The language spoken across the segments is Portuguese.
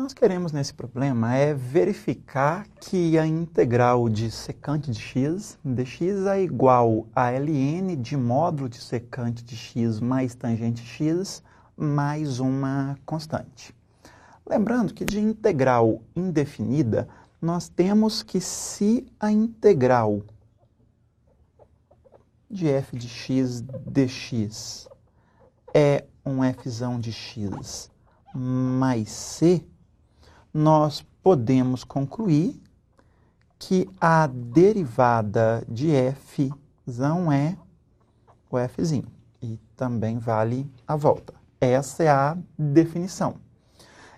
nós queremos nesse problema é verificar que a integral de secante de x dx é igual a ln de módulo de secante de x mais tangente x mais uma constante. Lembrando que de integral indefinida, nós temos que se a integral de f de x dx é um fzão de x mais c, nós podemos concluir que a derivada de fzão é o fzinho. E também vale a volta. Essa é a definição.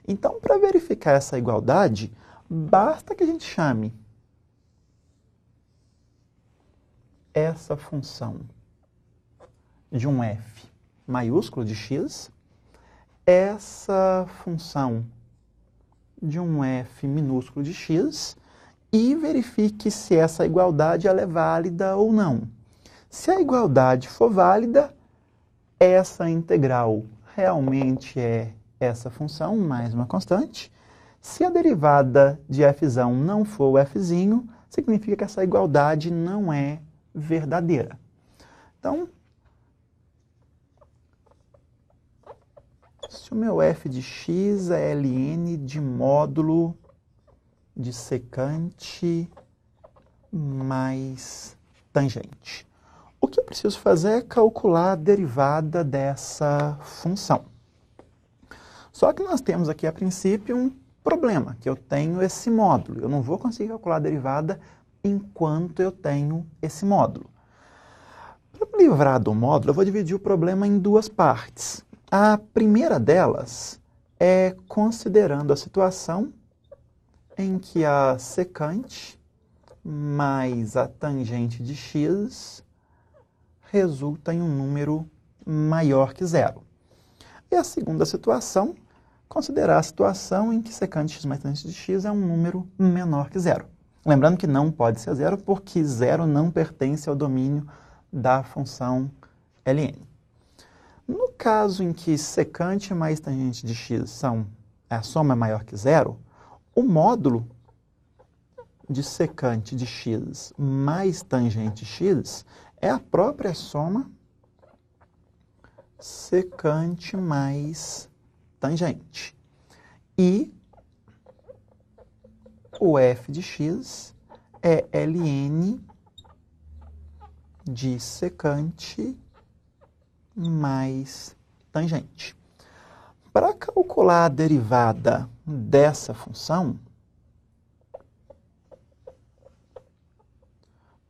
Então, para verificar essa igualdade, basta que a gente chame essa função de um f maiúsculo de x, essa função de um f minúsculo de x e verifique se essa igualdade ela é válida ou não. Se a igualdade for válida, essa integral realmente é essa função mais uma constante. Se a derivada de fzão não for o fzinho, significa que essa igualdade não é verdadeira. Então, se o meu f de x é ln de módulo de secante mais tangente, o que eu preciso fazer é calcular a derivada dessa função. Só que nós temos aqui, a princípio, um problema, que eu tenho esse módulo. Eu não vou conseguir calcular a derivada enquanto eu tenho esse módulo. Para me livrar do módulo, eu vou dividir o problema em duas partes. A primeira delas é considerando a situação em que a secante mais a tangente de x resulta em um número maior que zero. E a segunda situação, considerar a situação em que secante x mais tangente de x é um número menor que zero. Lembrando que não pode ser zero, porque zero não pertence ao domínio da função ln. No caso em que secante mais tangente de x a soma é maior que zero, o módulo de secante de x mais tangente x é a própria soma secante mais tangente. E o f de x é ln de secante mais tangente. Para calcular a derivada dessa função,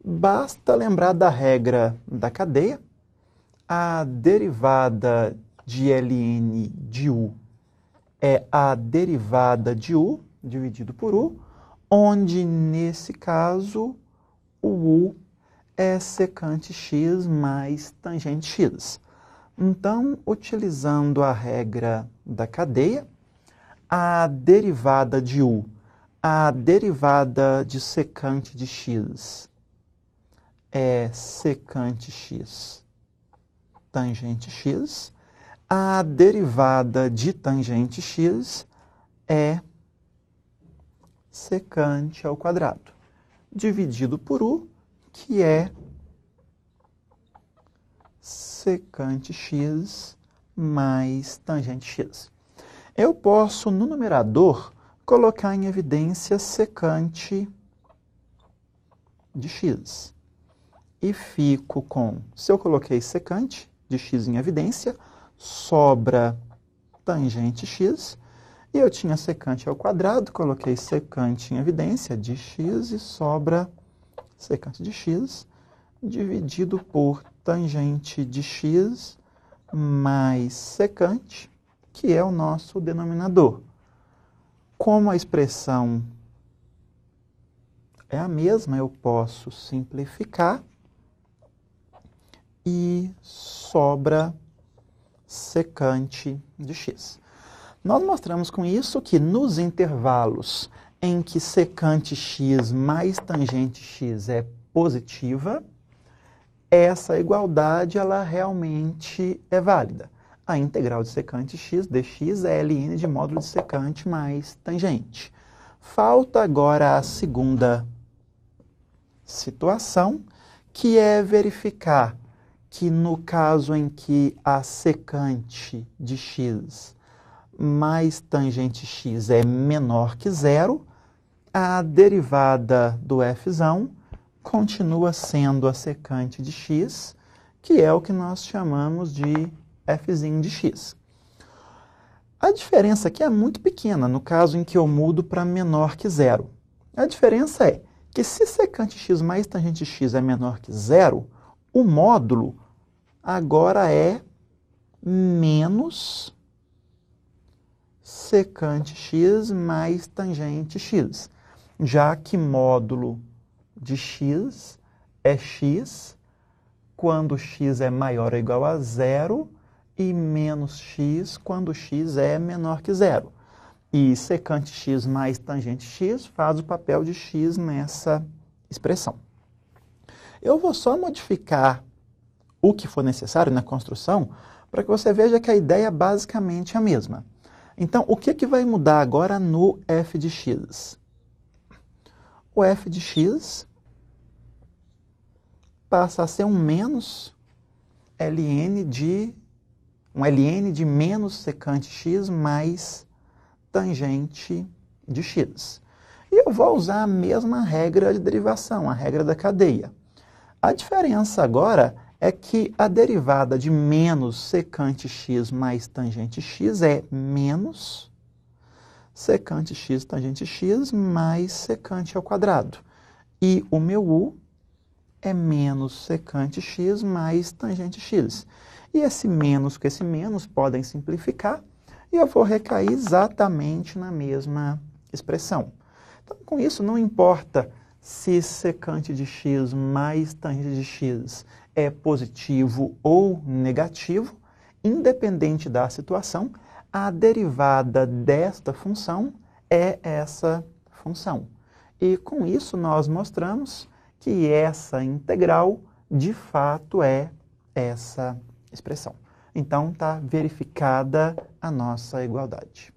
basta lembrar da regra da cadeia. A derivada de ln de u é a derivada de u dividido por u, onde, nesse caso, o u é secante x mais tangente x. Então, utilizando a regra da cadeia, a derivada de u, a derivada de secante de x é secante x tangente x, a derivada de tangente x é secante ao quadrado, dividido por u, que é secante x mais tangente x. Eu posso, no numerador, colocar em evidência secante de x. E fico com, se eu coloquei secante de x em evidência, sobra tangente x, e eu tinha secante ao quadrado, coloquei secante em evidência de x e sobra secante de x, dividido por tangente de x mais secante, que é o nosso denominador. Como a expressão é a mesma, eu posso simplificar e sobra secante de x. Nós mostramos com isso que nos intervalos em que secante x mais tangente x é positiva, essa igualdade ela realmente é válida. a integral de secante x dx é ln de módulo de secante mais tangente. Falta agora a segunda situação, que é verificar que no caso em que a secante de x mais tangente x é menor que zero, a derivada do f continua sendo a secante de x, que é o que nós chamamos de f de x. A diferença aqui é muito pequena, no caso em que eu mudo para menor que zero. A diferença é que se secante x mais tangente x é menor que zero, o módulo agora é menos secante x mais tangente x, já que módulo de x é x quando x é maior ou igual a zero e menos x quando x é menor que zero. E secante x mais tangente x faz o papel de x nessa expressão. Eu vou só modificar o que for necessário na construção para que você veja que a ideia é basicamente a mesma. Então, o que vai mudar agora no f de x? O f de x passa a ser um ln de menos secante x mais tangente de x. E eu vou usar a mesma regra de derivação, a regra da cadeia. A diferença agora é que a derivada de menos secante x mais tangente x é menos secante x tangente x mais secante ao quadrado. E o meu u é menos secante x mais tangente x. E esse menos com esse menos podem simplificar, e eu vou recair exatamente na mesma expressão. Então, com isso, não importa se secante de x mais tangente de x é positivo ou negativo, independente da situação, a derivada desta função é essa função. E com isso nós mostramos que essa integral de fato é essa expressão. Então está verificada a nossa igualdade.